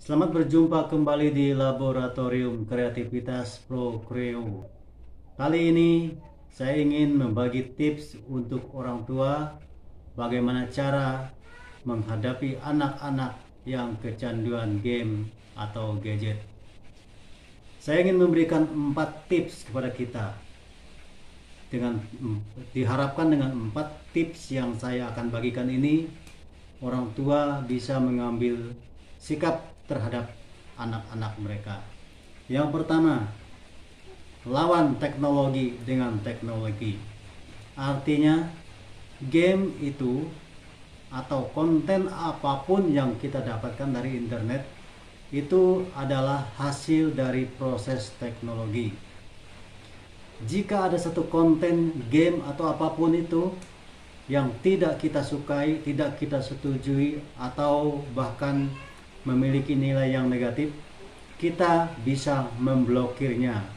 Selamat berjumpa kembali di Laboratorium Kreativitas Pro Creo. Kali ini saya ingin membagi tips untuk orang tua bagaimana cara menghadapi anak-anak yang kecanduan game atau gadget. Saya ingin memberikan 4 tips kepada kita. Diharapkan dengan 4 tips yang saya akan bagikan ini, orang tua bisa mengambil sikap terhadap anak-anak mereka. Yang pertama, lawan teknologi dengan teknologi. Artinya, game itu atau konten apapun yang kita dapatkan dari internet itu adalah hasil dari proses teknologi. Jika ada satu konten game atau apapun itu yang tidak kita sukai, tidak kita setujui, atau bahkan memiliki nilai yang negatif, kita bisa memblokirnya.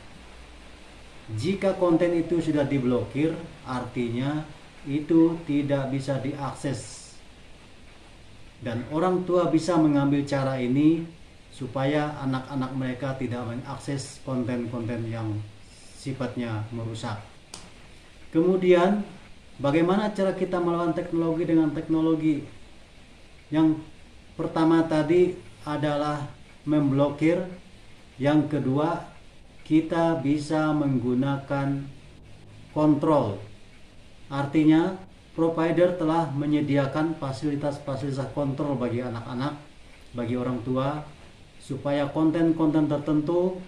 Jika konten itu sudah diblokir, artinya itu tidak bisa diakses. Dan orang tua bisa mengambil cara ini supaya anak-anak mereka tidak mengakses konten-konten yang sifatnya merusak. Kemudian, bagaimana cara kita melawan teknologi dengan teknologi? Yang pertama tadi adalah memblokir. Yang kedua, kita bisa menggunakan kontrol. Artinya, provider telah menyediakan fasilitas-fasilitas kontrol bagi anak-anak, bagi orang tua, supaya konten-konten tertentu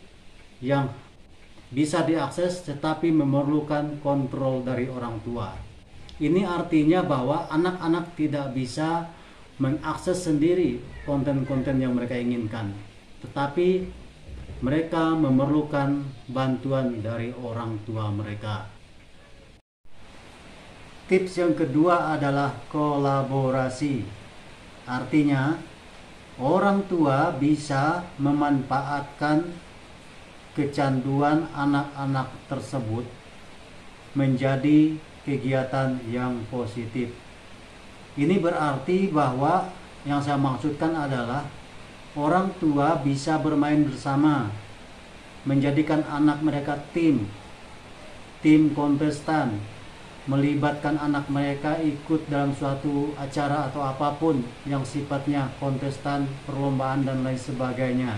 yang bisa diakses tetapi memerlukan kontrol dari orang tua. Ini artinya bahwa anak-anak tidak bisa mengakses sendiri konten-konten yang mereka inginkan, tetapi mereka memerlukan bantuan dari orang tua mereka. Tips yang kedua adalah kolaborasi. Artinya, orang tua bisa memanfaatkan kecanduan anak-anak tersebut menjadi kegiatan yang positif. Ini berarti bahwa yang saya maksudkan adalah orang tua bisa bermain bersama, menjadikan anak mereka tim kontestan, melibatkan anak mereka ikut dalam suatu acara atau apapun yang sifatnya kontestan, perlombaan dan lain sebagainya.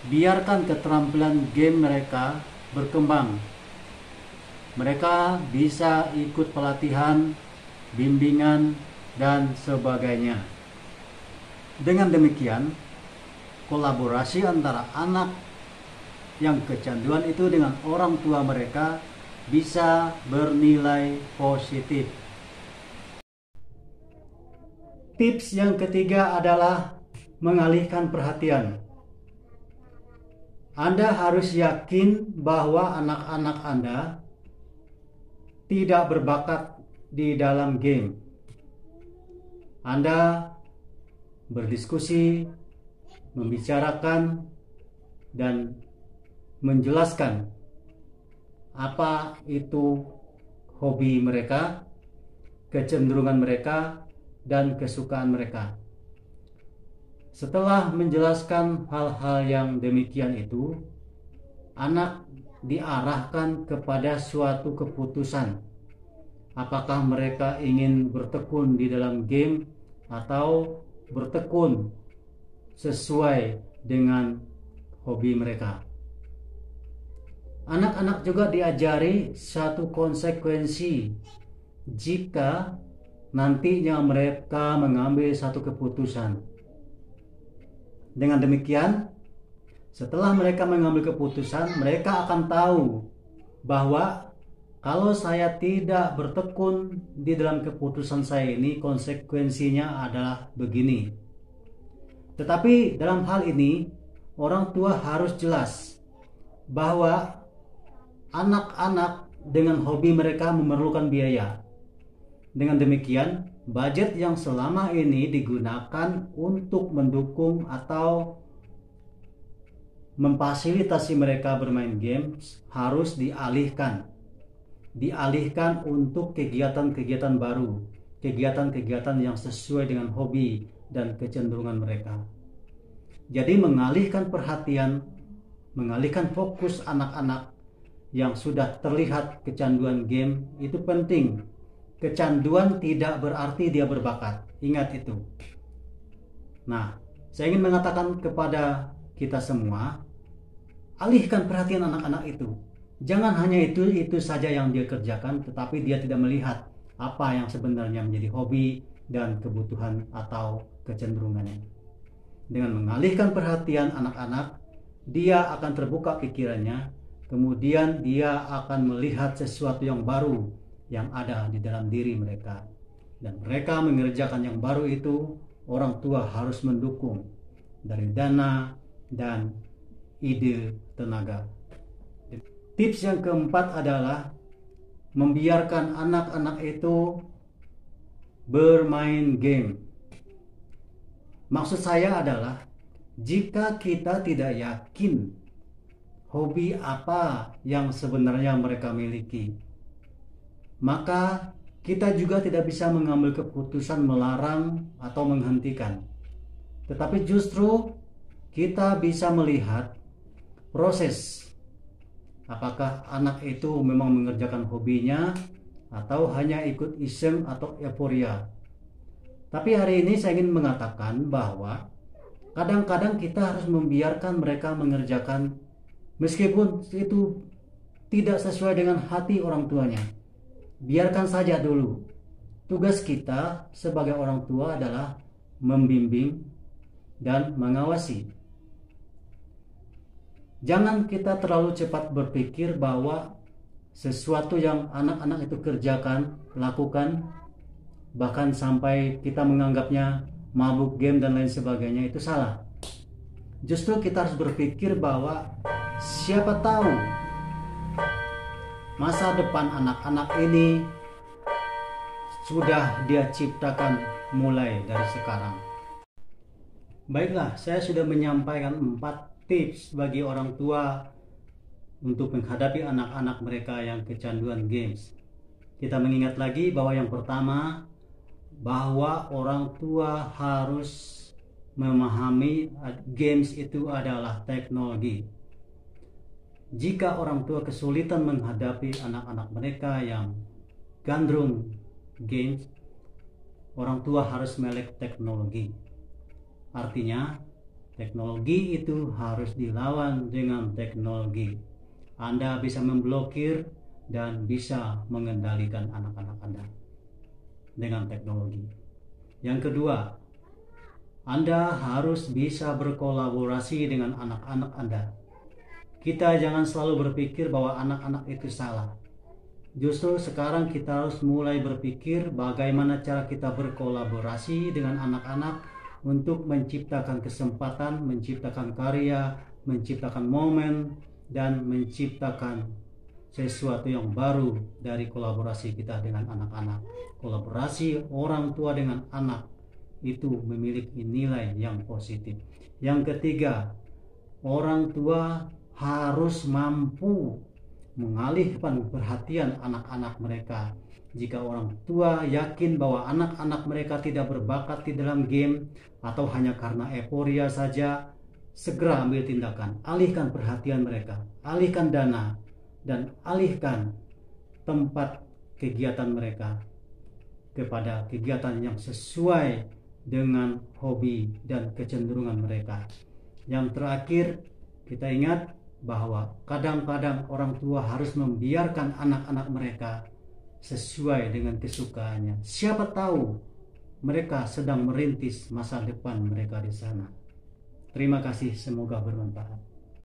Biarkan keterampilan game mereka berkembang. Mereka bisa ikut pelatihan, bimbingan, dan sebagainya. Dengan demikian, kolaborasi antara anak yang kecanduan itu dengan orang tua mereka bisa bernilai positif. Tips yang ketiga adalah mengalihkan perhatian. Anda harus yakin bahwa anak-anak Anda tidak berbakat di dalam game. Anda berdiskusi, membicarakan, dan menjelaskan apa itu hobi mereka, kecenderungan mereka, dan kesukaan mereka. Setelah menjelaskan hal-hal yang demikian itu, anak diarahkan kepada suatu keputusan. Apakah mereka ingin bertekun di dalam game atau bertekun sesuai dengan hobi mereka. Anak-anak juga diajari satu konsekuensi jika nantinya mereka mengambil satu keputusan. Dengan demikian, setelah mereka mengambil keputusan, mereka akan tahu bahwa kalau saya tidak bertekun di dalam keputusan saya ini, konsekuensinya adalah begini. Tetapi dalam hal ini, orang tua harus jelas bahwa anak-anak dengan hobi mereka memerlukan biaya. Dengan demikian, budget yang selama ini digunakan untuk mendukung atau memfasilitasi mereka bermain games harus dialihkan untuk kegiatan-kegiatan baru, kegiatan-kegiatan yang sesuai dengan hobi dan kecenderungan mereka. Jadi mengalihkan perhatian, mengalihkan fokus anak-anak yang sudah terlihat kecanduan game itu penting. Kecanduan tidak berarti dia berbakat. Ingat itu. Nah, saya ingin mengatakan kepada kita semua, alihkan perhatian anak-anak itu. Jangan hanya itu saja yang dia kerjakan, tetapi dia tidak melihat apa yang sebenarnya menjadi hobi dan kebutuhan atau kecenderungannya. Dengan mengalihkan perhatian anak-anak, dia akan terbuka pikirannya, kemudian dia akan melihat sesuatu yang baru yang ada di dalam diri mereka. Dan mereka mengerjakan yang baru itu, orang tua harus mendukung dari dana dan ide tenaga. Tips yang keempat adalah membiarkan anak-anak itu bermain game. Maksud saya adalah, jika kita tidak yakin hobi apa yang sebenarnya mereka miliki, maka kita juga tidak bisa mengambil keputusan melarang atau menghentikan. Tetapi justru kita bisa melihat proses. Apakah anak itu memang mengerjakan hobinya atau hanya ikut iseng atau euforia. Tapi hari ini saya ingin mengatakan bahwa kadang-kadang kita harus membiarkan mereka mengerjakan meskipun itu tidak sesuai dengan hati orang tuanya. Biarkan saja dulu. Tugas kita sebagai orang tua adalah membimbing dan mengawasi. Jangan kita terlalu cepat berpikir bahwa sesuatu yang anak-anak itu kerjakan, lakukan, bahkan sampai kita menganggapnya mabuk game dan lain sebagainya, itu salah. Justru kita harus berpikir bahwa siapa tahu masa depan anak-anak ini sudah dia ciptakan mulai dari sekarang. Baiklah, saya sudah menyampaikan 4 tips bagi orang tua untuk menghadapi anak-anak mereka yang kecanduan games. Kita mengingat lagi bahwa yang pertama, bahwa orang tua harus memahami games itu adalah teknologi. Jika orang tua kesulitan menghadapi anak-anak mereka yang gandrung games, orang tua harus melek teknologi. Artinya, teknologi itu harus dilawan dengan teknologi. Anda bisa memblokir dan bisa mengendalikan anak-anak Anda dengan teknologi. Yang kedua, Anda harus bisa berkolaborasi dengan anak-anak Anda. Kita jangan selalu berpikir bahwa anak-anak itu salah. Justru sekarang kita harus mulai berpikir bagaimana cara kita berkolaborasi dengan anak-anak untuk menciptakan kesempatan, menciptakan karya, menciptakan momen, dan menciptakan sesuatu yang baru dari kolaborasi kita dengan anak-anak. Kolaborasi orang tua dengan anak itu memiliki nilai yang positif. Yang ketiga, orang tua harus mampu mengalihkan perhatian anak-anak mereka. Jika orang tua yakin bahwa anak-anak mereka tidak berbakat di dalam game atau hanya karena euforia saja, segera ambil tindakan, alihkan perhatian mereka, alihkan dana, dan alihkan tempat kegiatan mereka kepada kegiatan yang sesuai dengan hobi dan kecenderungan mereka. Yang terakhir, kita ingat bahwa kadang-kadang orang tua harus membiarkan anak-anak mereka sesuai dengan kesukaannya. Siapa tahu mereka sedang merintis masa depan mereka di sana. Terima kasih, semoga bermanfaat.